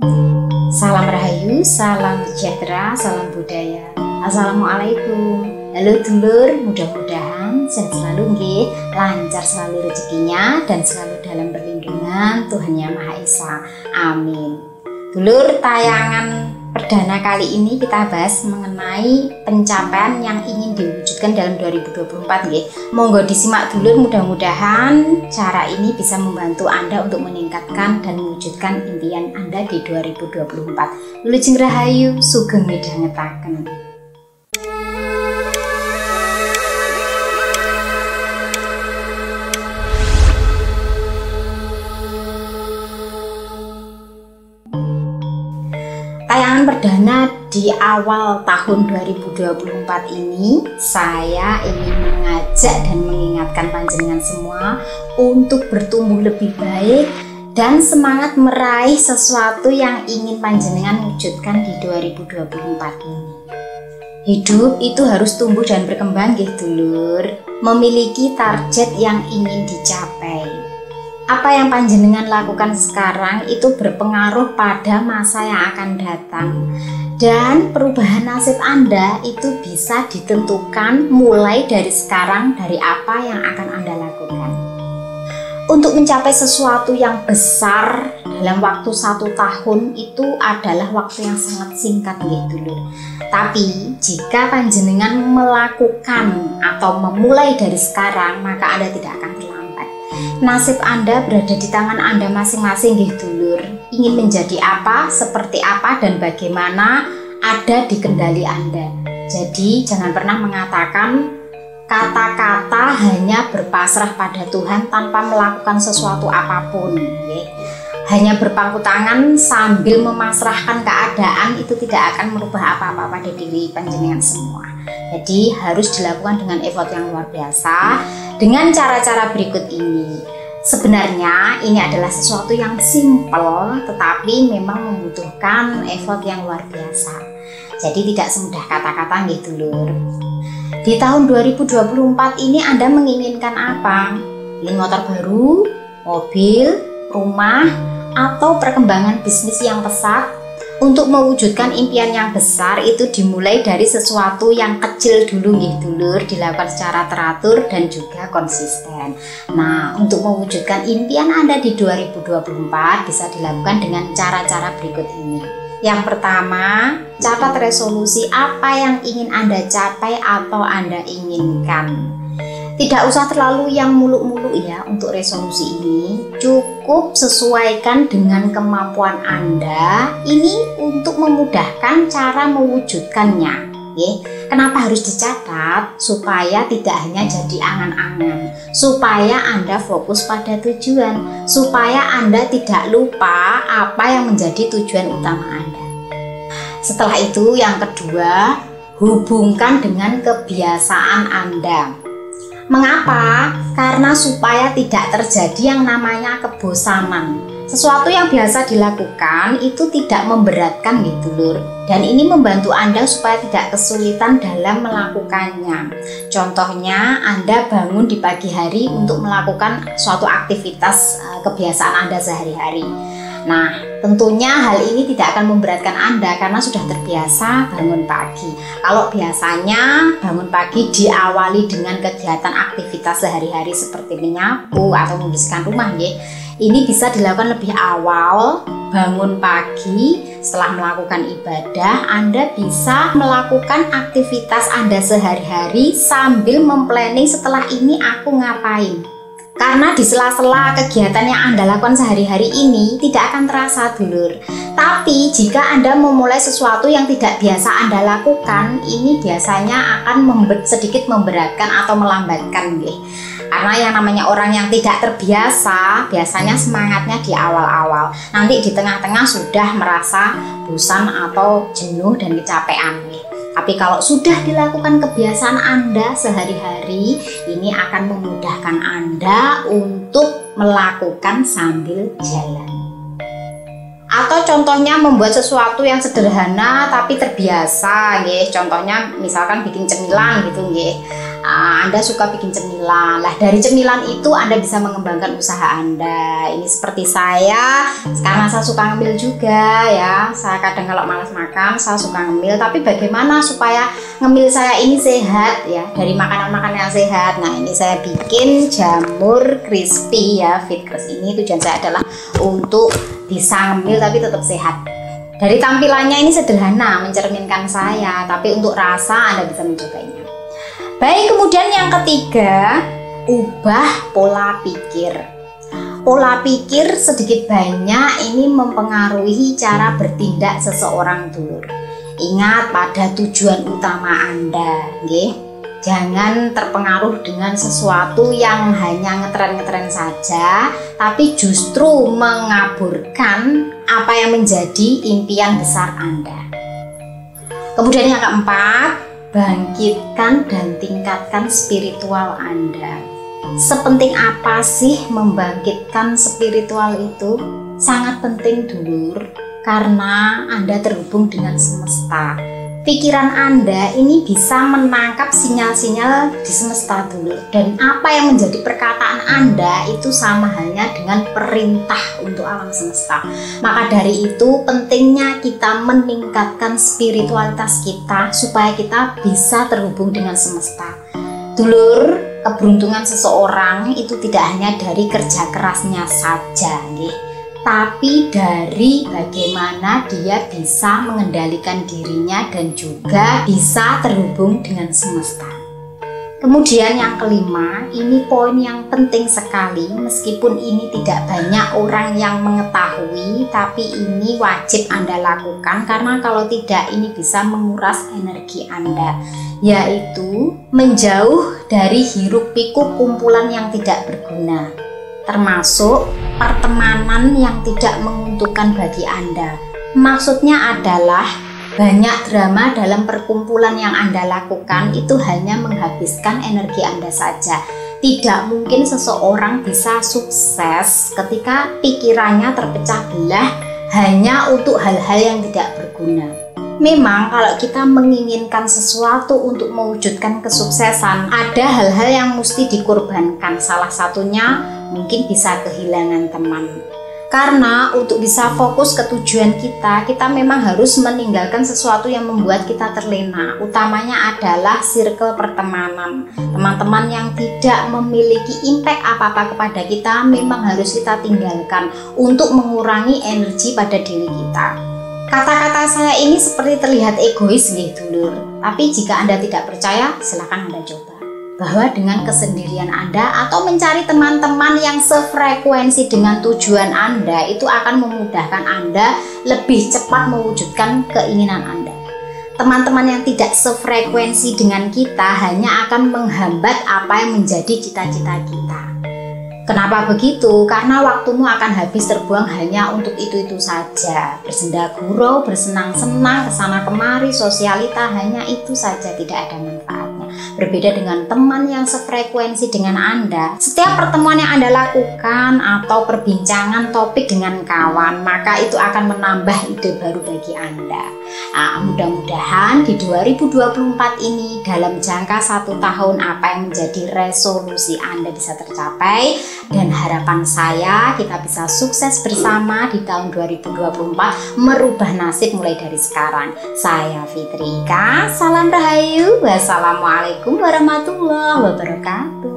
Salam Rahayu, salam sejahtera, salam budaya. Assalamualaikum. Halo dulur, mudah-mudahan sehat selalu nggih, lancar selalu rezekinya dan selalu dalam perlindungan Tuhan Yang Maha Esa. Amin. Dulur, tayangan perdana kali ini kita bahas mengenai pencapaian yang ingin diwujudkan dalam 2024 nggih. Monggo disimak dulur, mudah-mudahan cara ini bisa membantu Anda untuk meningkatkan dan mewujudkan impian Anda di 2024. Wilujeng Rahayu, sugeng midhangetaken. Tayangan perdana di awal tahun 2024 ini, saya ingin mengajak dan mengingatkan panjenengan semua untuk bertumbuh lebih baik dan semangat meraih sesuatu yang ingin panjenengan wujudkan di 2024 ini. Hidup itu harus tumbuh dan berkembang nggih dulur, memiliki target yang ingin dicapai. Apa yang panjenengan lakukan sekarang itu berpengaruh pada masa yang akan datang, dan perubahan nasib Anda itu bisa ditentukan mulai dari sekarang, dari apa yang akan Anda lakukan. Untuk mencapai sesuatu yang besar dalam waktu 1 tahun itu adalah waktu yang sangat singkat gitu loh. Tapi jika panjenengan melakukan atau memulai dari sekarang, maka Anda tidak akan terlambat. Nasib Anda berada di tangan Anda masing-masing nggih dulur. Ingin menjadi apa, seperti apa, dan bagaimana ada di kendali Anda. Jadi jangan pernah mengatakan kata-kata hanya berpasrah pada Tuhan tanpa melakukan sesuatu apapun. Hanya berpangku tangan sambil memasrahkan keadaan itu tidak akan merubah apa-apa pada diri panjenengan semua. Jadi harus dilakukan dengan effort yang luar biasa dengan cara-cara berikut ini. Sebenarnya ini adalah sesuatu yang simple tetapi memang membutuhkan effort yang luar biasa. Jadi tidak semudah kata-kata nggih dulur. Di tahun 2024 ini Anda menginginkan apa? Beli motor baru, mobil, rumah, atau perkembangan bisnis yang pesat? Untuk mewujudkan impian yang besar itu dimulai dari sesuatu yang kecil dulu nggih dulur, dilakukan secara teratur dan juga konsisten. Nah, untuk mewujudkan impian Anda di 2024 bisa dilakukan dengan cara-cara berikut ini. Yang pertama, catat resolusi apa yang ingin Anda capai atau Anda inginkan. Tidak usah terlalu yang muluk-muluk ya untuk resolusi ini. Cukup sesuaikan dengan kemampuan Anda. Ini untuk memudahkan cara mewujudkannya. Kenapa harus dicatat? Supaya tidak hanya jadi angan-angan. Supaya Anda fokus pada tujuan. Supaya Anda tidak lupa apa yang menjadi tujuan utama Anda. Setelah itu yang kedua, hubungkan dengan kebiasaan Anda. Mengapa? Karena supaya tidak terjadi yang namanya kebosanan. Sesuatu yang biasa dilakukan itu tidak memberatkan gitu lur. Dan ini membantu Anda supaya tidak kesulitan dalam melakukannya. Contohnya Anda bangun di pagi hari untuk melakukan suatu aktivitas kebiasaan Anda sehari-hari. Nah, tentunya hal ini tidak akan memberatkan Anda karena sudah terbiasa bangun pagi. Kalau biasanya bangun pagi diawali dengan kegiatan aktivitas sehari-hari seperti menyapu atau membersihkan rumah, ini bisa dilakukan lebih awal. Bangun pagi, setelah melakukan ibadah, Anda bisa melakukan aktivitas Anda sehari-hari sambil memplanning setelah ini aku ngapain. Karena di sela-sela kegiatan yang Anda lakukan sehari-hari ini tidak akan terasa dulur. Tapi jika Anda memulai sesuatu yang tidak biasa Anda lakukan, ini biasanya akan sedikit memberatkan atau melambatkan. Karena yang namanya orang yang tidak terbiasa, biasanya semangatnya di awal-awal. Nanti di tengah-tengah sudah merasa bosan atau jenuh dan kecapean. Tapi kalau sudah dilakukan kebiasaan Anda sehari-hari, ini akan memudahkan Anda untuk melakukan sambil jalan. Atau contohnya membuat sesuatu yang sederhana tapi terbiasa, contohnya misalkan bikin cemilan gitu, Anda suka bikin cemilan. Lah dari cemilan itu Anda bisa mengembangkan usaha Anda. Ini seperti saya, karena saya suka ngemil juga ya. Saya kadang kalau malas makan, saya suka ngemil. Tapi bagaimana supaya ngemil saya ini sehat ya, dari makanan-makanan yang sehat. Nah ini saya bikin jamur crispy ya, Fit Crust ini tujuan saya adalah untuk bisa ngemil tapi tetap sehat. Dari tampilannya ini sederhana, mencerminkan saya, tapi untuk rasa Anda bisa mencobanya. Baik, kemudian yang ketiga, ubah pola pikir. Pola pikir sedikit banyak ini mempengaruhi cara bertindak seseorang dulur. Ingat pada tujuan utama Anda, nggih. Jangan terpengaruh dengan sesuatu yang hanya ngetren-ngetren saja, tapi justru mengaburkan apa yang menjadi impian besar Anda. Kemudian yang keempat, bangkitkan dan tingkatkan spiritual Anda. Sepenting apa sih membangkitkan spiritual itu? Sangat penting dulur, karena Anda terhubung dengan semesta. Pikiran Anda ini bisa menangkap sinyal-sinyal di semesta dulu, dan apa yang menjadi perkataan Anda itu sama halnya dengan perintah untuk alam semesta. Maka dari itu pentingnya kita meningkatkan spiritualitas kita supaya kita bisa terhubung dengan semesta. Dulur, keberuntungan seseorang itu tidak hanya dari kerja kerasnya saja, nggih, tapi dari bagaimana dia bisa mengendalikan dirinya dan juga bisa terhubung dengan semesta. Kemudian yang kelima, ini poin yang penting sekali, meskipun ini tidak banyak orang yang mengetahui, tapi ini wajib Anda lakukan karena kalau tidak ini bisa menguras energi Anda, yaitu menjauh dari hiruk pikuk kumpulan yang tidak berguna, termasuk pertemanan yang tidak menguntungkan bagi Anda. Maksudnya adalah banyak drama dalam perkumpulan yang Anda lakukan itu hanya menghabiskan energi Anda saja. Tidak mungkin seseorang bisa sukses ketika pikirannya terpecah belah hanya untuk hal-hal yang tidak berguna. Memang kalau kita menginginkan sesuatu untuk mewujudkan kesuksesan, ada hal-hal yang mesti dikorbankan. Salah satunya mungkin bisa kehilangan teman. Karena untuk bisa fokus ke tujuan kita memang harus meninggalkan sesuatu yang membuat kita terlena. Utamanya adalah circle pertemanan. Teman-teman yang tidak memiliki impact apa-apa kepada kita memang harus kita tinggalkan untuk mengurangi energi pada diri kita. Kata-kata saya ini seperti terlihat egois nggih dulur, tapi jika Anda tidak percaya, silakan Anda coba. Bahwa dengan kesendirian Anda atau mencari teman-teman yang sefrekuensi dengan tujuan Anda itu akan memudahkan Anda lebih cepat mewujudkan keinginan Anda. Teman-teman yang tidak sefrekuensi dengan kita hanya akan menghambat apa yang menjadi cita-cita kita. Kenapa begitu? Karena waktumu akan habis terbuang hanya untuk itu-itu saja. Bersenda gurau, bersenang-senang, kesana kemari, sosialita, hanya itu saja, tidak ada manfaatnya. Berbeda dengan teman yang sefrekuensi dengan Anda, setiap pertemuan yang Anda lakukan atau perbincangan topik dengan kawan, maka itu akan menambah ide baru bagi Anda. Mudah-mudahan di 2024 ini dalam jangka 1 tahun apa yang menjadi resolusi Anda bisa tercapai, dan harapan saya kita bisa sukses bersama di tahun 2024, merubah nasib mulai dari sekarang. Saya Fitrika, salam rahayu, wassalamualaikum warahmatullahi wabarakatuh.